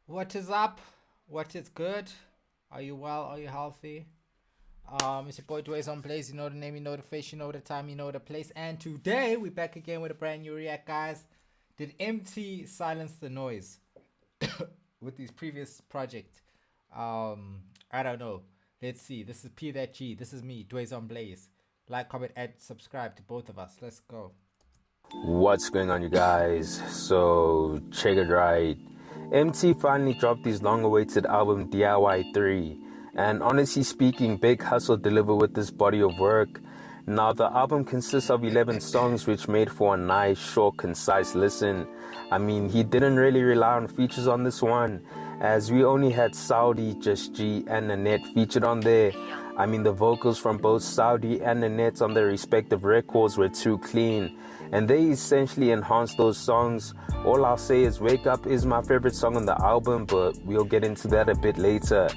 What is up? What is good? Are you well? Are you healthy? It's your boy dwayzeonblaze. You know the name, you know the face, you know the time, you know the place. And today we're back again with a brand new react, guys. Did Emtee silence the noise with his previous project? I don't know. Let's see. This is P that G. This is me, dwayzeonblaze. Like, comment, and subscribe to both of us. Let's go. What's going on, you guys? So check it right. MT finally dropped his long-awaited album DIY 3, and honestly speaking, Big Hustle delivered with this body of work. Now the album consists of 11 songs, which made for a nice, short, concise listen. I mean, he didn't really rely on features on this one, as we only had Saudi, Just G, and Nanette featured on there. I mean, the vocals from both Saudi and Nanette on their respective records were too clean, and they essentially enhanced those songs. All I'll say is Wake Up is my favorite song on the album, but we'll get into that a bit later.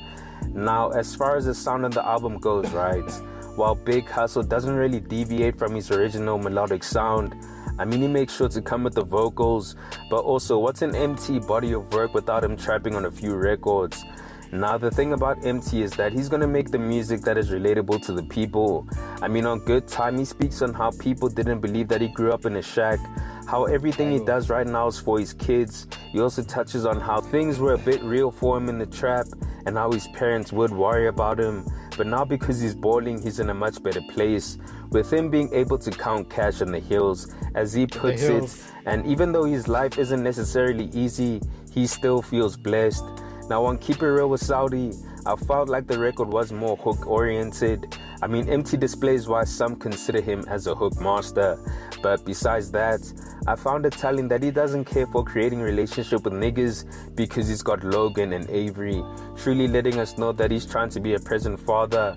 Now, as far as the sound of the album goes, right, while Big Hustle doesn't really deviate from his original melodic sound, I mean, he makes sure to come with the vocals, but also what's an Emtee body of work without him trapping on a few records? Now, the thing about Emtee is that he's gonna make the music that is relatable to the people. I mean, on Good Time, he speaks on how people didn't believe that he grew up in a shack, how everything he does right now is for his kids. He also touches on how things were a bit real for him in the trap and how his parents would worry about him. But now because he's balling, he's in a much better place, with him being able to count cash on the hills, as he puts it. And even though his life isn't necessarily easy, he still feels blessed. Now on Keep It Real with Saudi, I felt like the record was more hook oriented. I mean, Emtee displays why some consider him as a hook master. But besides that, I found it telling that he doesn't care for creating relationship with niggas because he's got Logan and Avery, truly letting us know that he's trying to be a present father.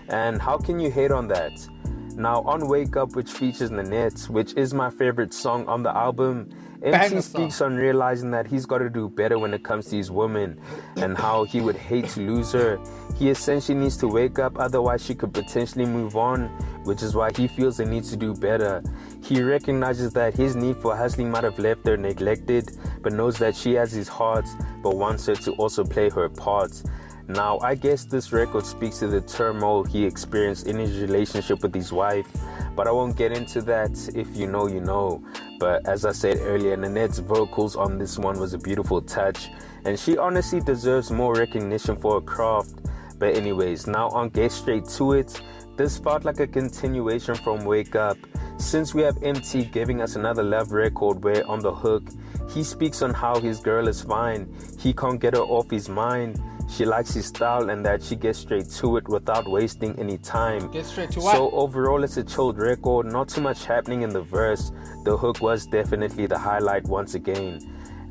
And how can you hate on that? Now on Wake Up, which features Nanette, which is my favorite song on the album, Emtee speaks on realizing that he's got to do better when it comes to his woman and how he would hate to lose her. He essentially needs to wake up, otherwise she could potentially move on, which is why he feels the need to do better. He recognizes that his need for hustling might have left her neglected, but knows that she has his heart, but wants her to also play her part. Now, I guess this record speaks to the turmoil he experienced in his relationship with his wife, but I won't get into that. If you know, you know. But as I said earlier, Nanette's vocals on this one was a beautiful touch, and she honestly deserves more recognition for her craft. But anyways, now on Get Straight to It, this felt like a continuation from Wake Up, since we have Emtee giving us another love record where on the hook, he speaks on how his girl is fine, he can't get her off his mind. She likes his style and that she gets straight to it without wasting any time. Get straight to what? So overall, it's a chilled record, not too much happening in the verse. The hook was definitely the highlight once again.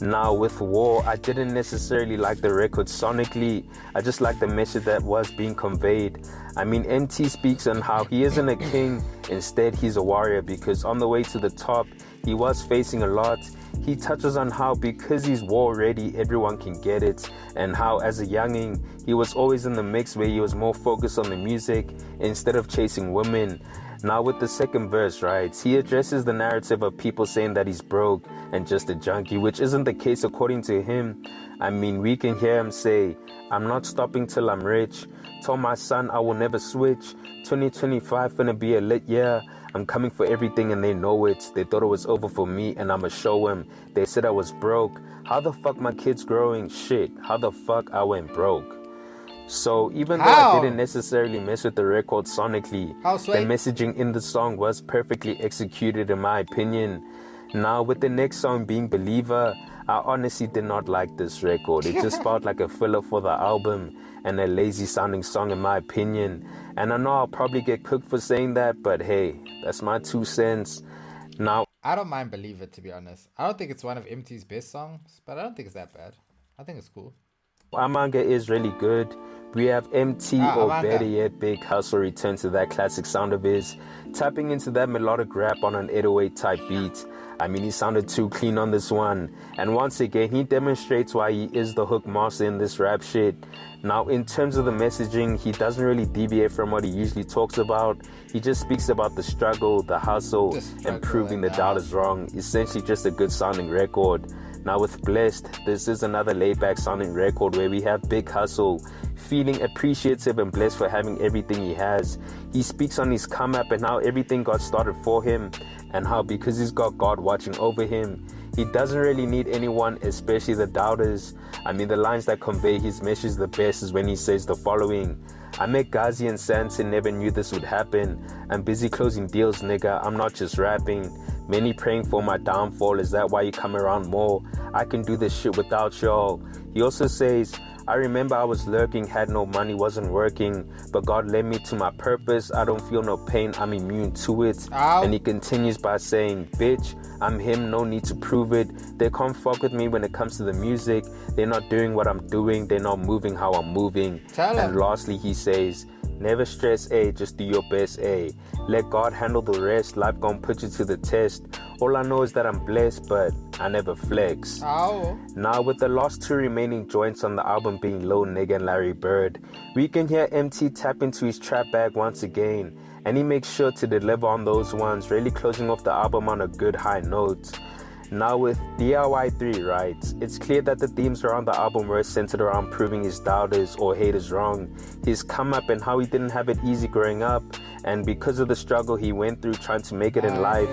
Now with War, I didn't necessarily like the record sonically, I just like the message that was being conveyed. I mean, Emtee speaks on how he isn't a king, instead he's a warrior, because on the way to the top, he was facing a lot. He touches on how because he's war ready, everyone can get it, and how as a youngin', he was always in the mix where he was more focused on the music instead of chasing women. Now with the second verse, right, he addresses the narrative of people saying that he's broke and just a junkie, which isn't the case according to him. I mean, we can hear him say, I'm not stopping till I'm rich. Told my son I will never switch. 2025 finna be a lit year. I'm coming for everything and they know it. They thought it was over for me and I'ma show them. They said I was broke. How the fuck my kids growing? Shit, how the fuck I went broke? So even though I didn't necessarily mess with the record sonically, the messaging in the song was perfectly executed in my opinion. Now with the next song being Believer, I honestly did not like this record. It just felt like a filler for the album and a lazy sounding song in my opinion. And I know I'll probably get cooked for saying that, but hey, that's my 2 cents. Now, I don't mind Believer, to be honest. I don't think it's one of Emtee's best songs, but I don't think it's that bad. I think it's cool. Amanga is really good. We have Emtee, or better yet, Big Hustle return to that classic sound of his, tapping into that melodic rap on an 808 type beat. I mean, he sounded too clean on this one. And once again, he demonstrates why he is the hook master in this rap shit. Now, in terms of the messaging, he doesn't really deviate from what he usually talks about. He just speaks about the struggle, the hustle, and proving the doubters wrong. Essentially just a good sounding record. Now with Blessed, this is another laid-back sounding record where we have Big Hustle feeling appreciative and blessed for having everything he has. He speaks on his come up and how everything got started for him, and how because he's got God watching over him, he doesn't really need anyone, especially the doubters. I mean, the lines that convey his message the best is when he says the following: I met Ghazi and Sanson, never knew this would happen. I'm busy closing deals, nigga, I'm not just rapping. Many praying for my downfall, is that why you come around more? I can do this shit without y'all. He also says, I remember I was lurking, had no money, wasn't working, but God led me to my purpose. I don't feel no pain, I'm immune to it. Ow. And he continues by saying, bitch, I'm him, no need to prove it. They can't fuck with me when it comes to the music. They're not doing what I'm doing, they're not moving how I'm moving. Tell And him. lastly, he says, never stress, just do your best, let God handle the rest. Life gon' put you to the test. All I know is that I'm blessed, but I never flex. Ow. Now with the last two remaining joints on the album being Lil Nigga and Larry Bird, we can hear Emtee tap into his trap bag once again, and he makes sure to deliver on those ones, really closing off the album on a good high note. Now with DIY3, right, it's clear that the themes around the album were centered around proving his doubters or haters wrong, his come up and how he didn't have it easy growing up, and because of the struggle he went through trying to make it in life,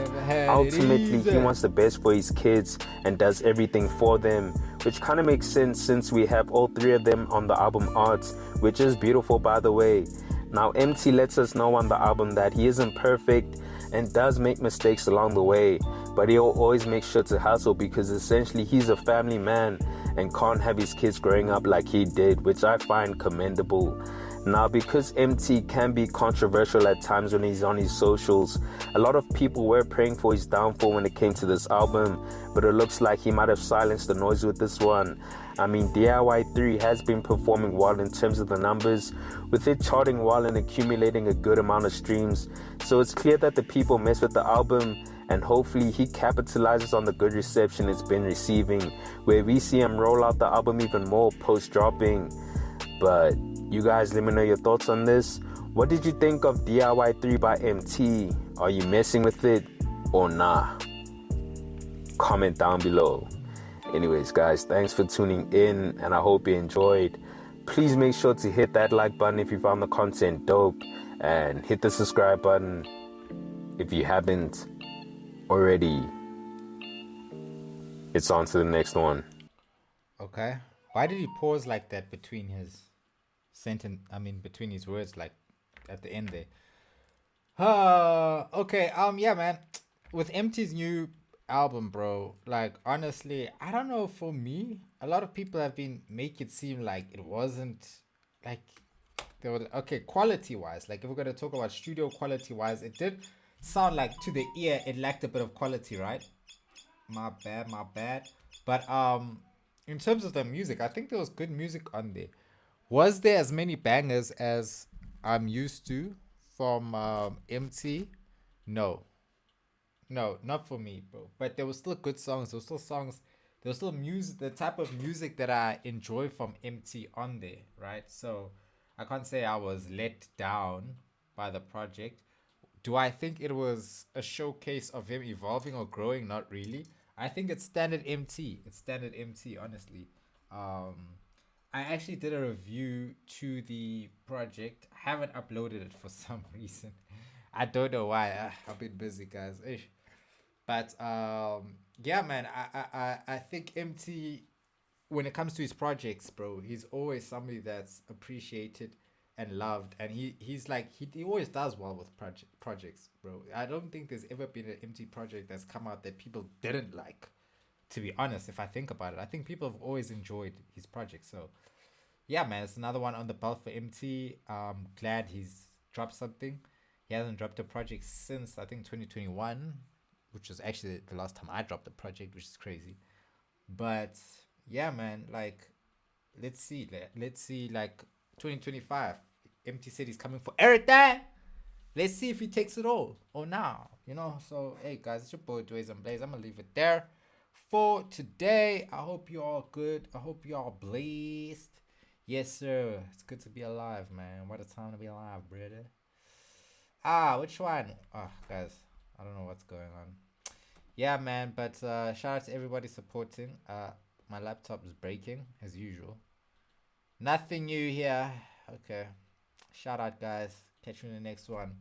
ultimately he wants the best for his kids and does everything for them, which kind of makes sense since we have all three of them on the album art, which is beautiful by the way. Now Emtee lets us know on the album that he isn't perfect and does make mistakes along the way, but he'll always make sure to hustle because essentially he's a family man and can't have his kids growing up like he did, which I find commendable. Now, because Emtee can be controversial at times when he's on his socials, a lot of people were praying for his downfall when it came to this album, but it looks like he might have silenced the noise with this one. I mean, DIY3 has been performing well in terms of the numbers, with it charting well and accumulating a good amount of streams, so it's clear that the people mess with the album, and hopefully he capitalizes on the good reception it's been receiving, where we see him roll out the album even more post-dropping. But you guys let me know your thoughts on this. What did you think of DIY3 by Emtee? Are you messing with it or nah? Comment down below. Anyways guys, thanks for tuning in and I hope you enjoyed. Please make sure to hit that like button if you found the content dope, and hit the subscribe button if you haven't already. It's on to the next one. Okay. Why did he pause like that between his sentence? I mean, between his words, like at the end there. Okay. Yeah, man. With Emtee's new album, bro. Like, honestly, I don't know. For me, a lot of people have been make it seem like it wasn't like they were okay quality wise. Like, if we're gonna talk about studio quality wise, it did sound like to the ear it lacked a bit of quality, right? My bad, my bad. But in terms of the music, I think there was good music on there. Was there as many bangers as I'm used to from MT? No, no, not for me, bro. But there was still good songs. There was still songs. There was still music, the type of music that I enjoy from MT on there, right? So I can't say I was let down by the project. Do I think it was a showcase of him evolving or growing? Not really. I think it's standard MT. It's standard MT, honestly. Um, I actually did a review to the project. I haven't uploaded it for some reason. I don't know why. I've been busy, guys. Ish. But yeah, man. I think MT, when it comes to his projects, bro, he's always somebody that's appreciated and loved, and he's like he always does well with projects, bro. I don't think there's ever been an empty project that's come out that people didn't like. To be honest, if I think about it, I think people have always enjoyed his project. So yeah, man, it's another one on the belt for MT. Glad he's dropped something. He hasn't dropped a project since I think 2021, which was actually the last time I dropped a project, which is crazy. But yeah, man, like let's see, like 2025. Emtee said he's coming for everything. Let's see if he takes it all or now, you know. So hey guys, it's your boy dwayzeonblaze. I'm gonna leave it there for today. I hope you all good. I hope you all blessed. Yes, sir. It's good to be alive, man. What a time to be alive, brother. Which one? Guys, I don't know what's going on. yeah, man. But shout out to everybody supporting. My laptop is breaking as usual. Nothing new here. Okay. Shout out, guys. Catch you in the next one.